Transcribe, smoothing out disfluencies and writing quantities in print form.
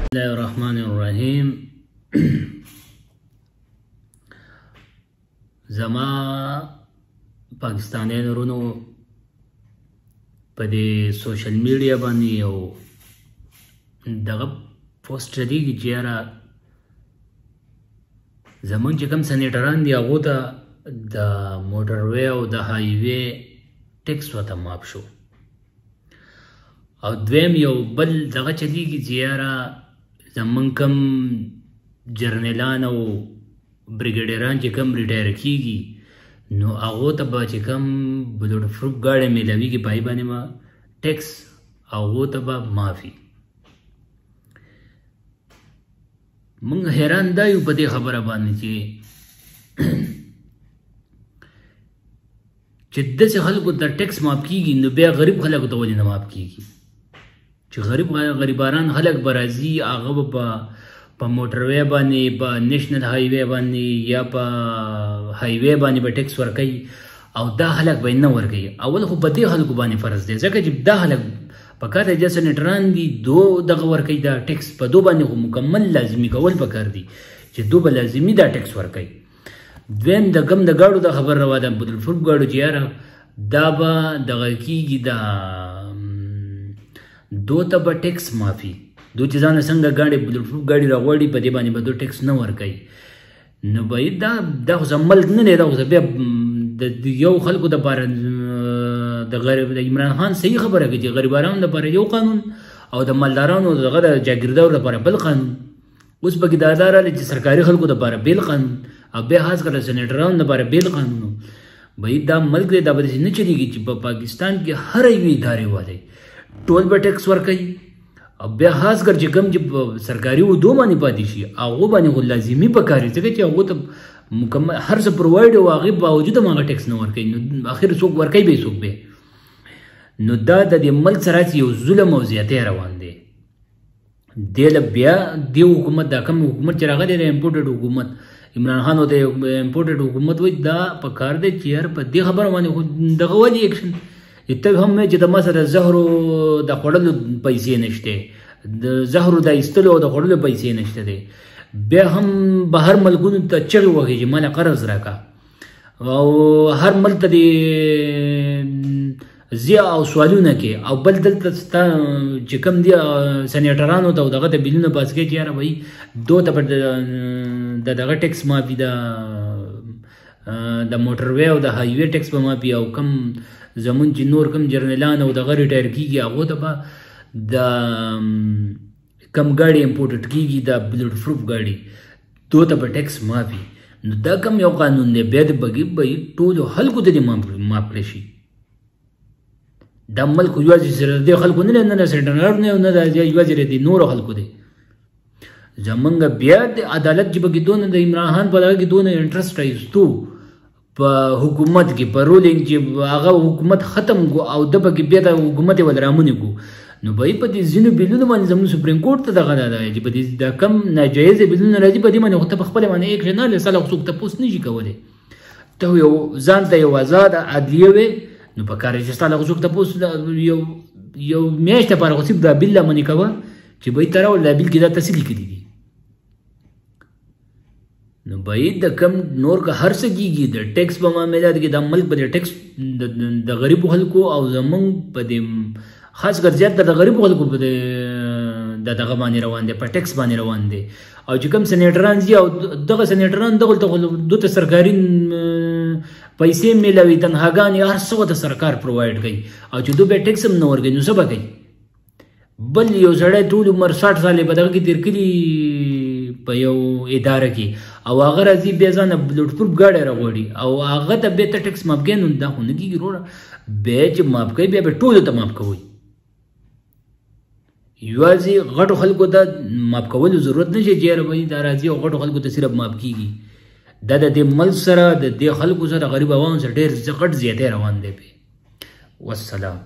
الله الرحمن الرحیم. زما پاکستانیانو ورونو په دې سوشل میډیا باندې یو دغه پوسټ راځي چې یاره زمونږ چې کوم سینیټران دي هغو ته د موټروی او د هایوی ټیکس ورته معاف شو، او دویم یو بل دغه چلیږي چې یاره زمونږ کوم جرنیلان او بریګیډیران چې کوم ریټایر کیږي نو هغو ته به چې کوم بلوډ پروف ګاډی میلاویږي په هغې باندې به ټیکس هغو ته به معافي. موږ حیران دا یو په دې خبره باندې چې داسې خلکو ته ټیکس معاف کیږي نو بیا غریب خلکو ته ولې نه معاف کیږي؟ چې غریباران خلک به راځي هغه به په موټروی باندې په نیشنل هایوی باندې یا په هایوی باندې به ټیکس ورکوي او دا خلک به یې نه ورکوي. اول خو په دې خلکو باندې فرض دی ځکه چې دا خلک په کار دی سینیټران دي دو دغه ورکوي دا ټیکس په دو باندې خو مکمل لازمي کول پکار دي چې دو به لازمي دا ټیکس ورکوي. دویم د کم د ګاډو د خبر روا ده بلوډ ګاډو چې یاره دا به دغه کېږي دا دو ته به ټیکس معافي. دو چې ځانه څنګه ګاډي بلوډ ګاډي راغواړي په دې باندې به دو ټیکس نه ورکوي. نو به دا خو زه ملک نه دی، دا خو بیا د یو خلکو دپاره د عمران خان صحیح خبره کوي چې غریبانو دپاره یو قانون او د مالدارانو دغه د جاګیردارو دپاره بل قانون. اوس پکې دا راغلی چې سرکاري خلکو دپاره بیل قانون او بیا خاص کر سینیټرانو دپاره بیل قانون. به دا ملک دی دا به داسې نه چلېږي چې په پاکستان کې هر یوې ادارې والی ټول به ټیکس ورکوي او بیا خاص کر چې کوم چې سرکاري ودو باندې پاتې شي هغو باندې خو لازمي پکار وي ځکه چې هغو ته مکمل هر څه پرووایډ او هغې باوجود هم هغه ټیکس نه ورکوي. نو اخر څوک ورکوي به یې څوک به. نو دا د دې ملک سره یو ظلم او زیاتی روان دی. دې له بیا دې حکومت دا کوم حکومت چې راغلی دی امپورټډ حکومت عمران خان ورته امپورټډ حکومت وایي دا پکار دی چې یار په دې خبره باندې خو دغه ولې ایکشن ته هم چې د ما سره زهرو د خوړلو پیسې نشته، د زهرو د ایستلو او د خوړلو پیسې نشته دی، بیا هم بهر ملکونو ته چغې وهي چې ماله قرض راکړه او هر ملک ته دې ځي او سوالونه کوي او بل دلته ستا چې کوم دي سینیټرانو ته او دغه ته بیلونه پاس کوي چې یاره وایي دو ته به د دغه ټیکس معافي د موټروی او د هایوی ټیکس به معافي او کم زمون چې نور کم جرنیلان او دغه ریټایر کیږي هغو ته به د کم ګاډي امپورټډ کیږي د بلوډ پروف ګاډي دو ته به ټیکس معافي. نو دا کم یو قانون دی بیا د بګي به ټولو خلکو ته دې معاف کړی شي. دا ملک یوازې سره دې خلکو نه نه سینیټران نه نه یوازې د نورو خلکو دی. زمونږ بیا د عدالت چې پکې دونه د عمران خان په دغه کې دونه انټرسټ رایستو په حکومت کې په رولینګ چې هغه حکومت ختم کو او د پکې بیا د حکومت ول رامونې کو نو به په دې ځینو بیلونو باندې زموږ سپریم کورټ ته دغه دا چې په دې دا کم ناجایز بیلونه راځي په دې باندې خو ته په خپل باندې یک نه لساله څوک تاسو نشي کولای. ته یو ځان ته یو آزاد عدلیه وي نو په کار چې ستاسو څوک تاسو یو میاشت لپاره خو صرف دا بیل منې کوه چې به تر ول بیل کې دا تسلی کړي دي. نو باید د کم نور که هر څه کېږي د ټیکس په معاملات کې دا ملک په د ټیکس د غریبو خلکو او زمونږ په دې خاص کر زیات د غریبو خلکو په دغه باندې روان دی په ټیکس باندې روان دی. او چې کوم سینیټران دي او دغه سینیټران دغه ته سرکاري پیسې میلاوي تنخواګانې هر څه ورته سرکار پرووایډ کوي او چې دوی به ټیکس هم نه ورکوي نو څه به کوي؟ بل یو سړی ټول عمر 60 سالې په دغه کې تېر کړي په یو اداره کې او هغه راځي بیا ځانه بلوډ پروف ګاډی راغواړي او هغه ته بیا ته ټیکس معاف کوي نو دا خو نه کېږي وروره. بیا چې معاف کوي بیا به ټولو ته معاف کوئ. یوازې غټو خلکو ته معاف کولو ضرورت نه شي چې یاره وایي دا راځي او غټو خلکو ته صرف معاف کېږي. دا د دې ملک سره د دې خلکو سره غریب عوام سره ډېر غټ زیاتی روان دی. والسلام.